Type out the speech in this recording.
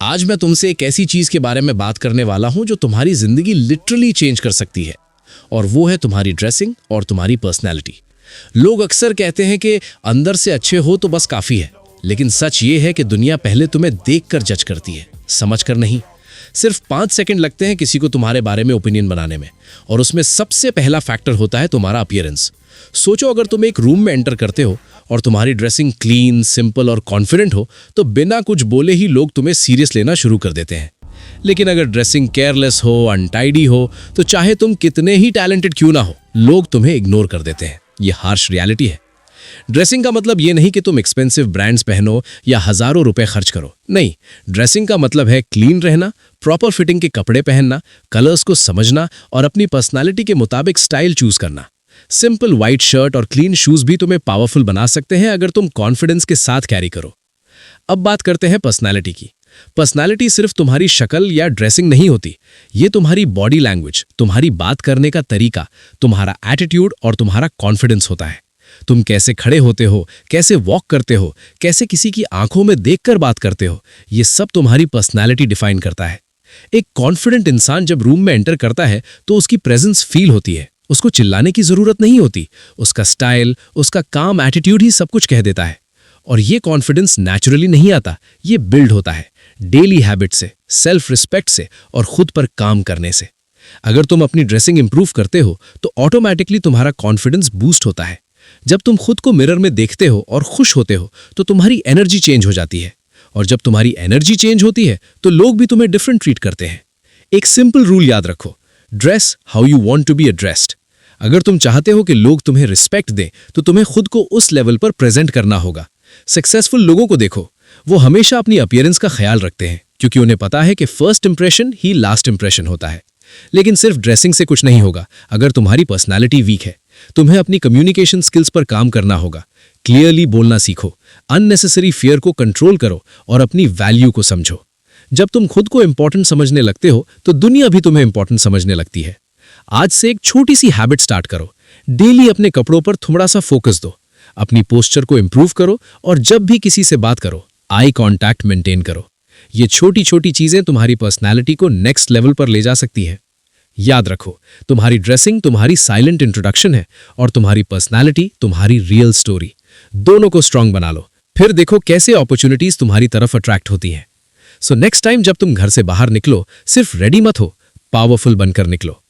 आज मैं तुमसे एक ऐसी चीज के बारे में बात करने वाला हूं जो तुम्हारी जिंदगी लिटरली चेंज कर सकती है, और वो है तुम्हारी ड्रेसिंग और तुम्हारी पर्सनैलिटी। लोग अक्सर कहते हैं कि अंदर से अच्छे हो तो बस काफी है, लेकिन सच ये है कि दुनिया पहले तुम्हें देखकर जज करती है, समझकर नहीं। सिर्फ 5 सेकंड लगते हैं किसी को तुम्हारे बारे में ओपिनियन बनाने में, और उसमें सबसे पहला फैक्टर होता है तुम्हारा अपीयरेंस। सोचो, अगर तुम एक रूम में एंटर करते हो और तुम्हारी ड्रेसिंग क्लीन, सिंपल और कॉन्फिडेंट हो तो बिना कुछ बोले ही लोग तुम्हें सीरियस लेना शुरू कर देते हैं। लेकिन अगर ड्रेसिंग केयरलेस हो, अनटाइडी हो, तो चाहे तुम कितने ही टैलेंटेड क्यों ना हो, लोग तुम्हें इग्नोर कर देते हैं। ये हार्श रियलिटी है। ड्रेसिंग का मतलब ये नहीं कि तुम एक्सपेंसिव ब्रांड्स पहनो या हजारों रुपए खर्च करो। नहीं, ड्रेसिंग का मतलब है क्लीन रहना, प्रॉपर फिटिंग के कपड़े पहनना, कलर्स को समझना और अपनी पर्सनालिटी के मुताबिक स्टाइल चूज करना। सिंपल व्हाइट शर्ट और क्लीन शूज भी तुम्हें पावरफुल बना सकते हैं अगर तुम कॉन्फिडेंस के साथ कैरी करो। अब बात करते हैं पर्सनालिटी की। पर्सनालिटी सिर्फ तुम्हारी शक्ल या ड्रेसिंग नहीं होती, ये तुम्हारी बॉडी लैंग्वेज, तुम्हारी बात करने का तरीका, तुम्हारा एटीट्यूड और तुम्हारा कॉन्फिडेंस होता है। तुम कैसे खड़े होते हो, कैसे वॉक करते हो, कैसे किसी की आंखों में देखकर बात करते हो, ये सब तुम्हारी पर्सनालिटी डिफाइन करता है। एक कॉन्फिडेंट इंसान जब रूम में एंटर करता है तो उसकी प्रेजेंस फील होती है। उसको चिल्लाने की जरूरत नहीं होती, उसका स्टाइल, उसका काम एटीट्यूड ही सब कुछ कह देता है। और ये कॉन्फिडेंस नेचुरली नहीं आता, ये बिल्ड होता है डेली हैबिट से, सेल्फ रिस्पेक्ट से और खुद पर काम करने से। अगर तुम अपनी ड्रेसिंग इंप्रूव करते हो तो ऑटोमेटिकली तुम्हारा कॉन्फिडेंस बूस्ट होता है। जब तुम खुद को मिरर में देखते हो और खुश होते हो तो तुम्हारी एनर्जी चेंज हो जाती है, और जब तुम्हारी एनर्जी चेंज होती है तो लोग भी तुम्हें डिफरेंट ट्रीट करते हैं। एक सिंपल रूल याद रखो, dress how you want to be addressed. अगर तुम चाहते हो कि लोग तुम्हें रिस्पेक्ट दें तो तुम्हें खुद को उस लेवल पर प्रेजेंट करना होगा। सक्सेसफुल लोगों को देखो, वो हमेशा अपनी अपीयरेंस का ख्याल रखते हैं, क्योंकि उन्हें पता है कि फर्स्ट इंप्रेशन ही लास्ट इंप्रेशन होता है। लेकिन सिर्फ ड्रेसिंग से कुछ नहीं होगा अगर तुम्हारी पर्सनालिटी वीक है। तुम्हें अपनी कम्युनिकेशन स्किल्स पर काम करना होगा। क्लियरली बोलना सीखो, अननेसेसरी फियर को कंट्रोल करो और अपनी वैल्यू को समझो। जब तुम खुद को इंपॉर्टेंट समझने लगते हो तो दुनिया भी तुम्हें इंपॉर्टेंट समझने लगती है। आज से एक छोटी सी हैबिट स्टार्ट करो। डेली अपने कपड़ों पर थोड़ा सा फोकस दो, अपनी पोस्चर को इंप्रूव करो और जब भी किसी से बात करो आई कांटेक्ट मेंटेन करो। ये छोटी छोटी चीजें तुम्हारी पर्सनालिटी को नेक्स्ट लेवल पर ले जा सकती है। याद रखो, तुम्हारी ड्रेसिंग तुम्हारी साइलेंट इंट्रोडक्शन है और तुम्हारी पर्सनालिटी तुम्हारी रियल स्टोरी। दोनों को स्ट्रांग बना लो, फिर देखो कैसे अपॉर्चुनिटीज तुम्हारी तरफ अट्रैक्ट होती हैं। सो नेक्स्ट टाइम जब तुम घर से बाहर निकलो, सिर्फ रेडी मत हो, पावरफुल बनकर निकलो।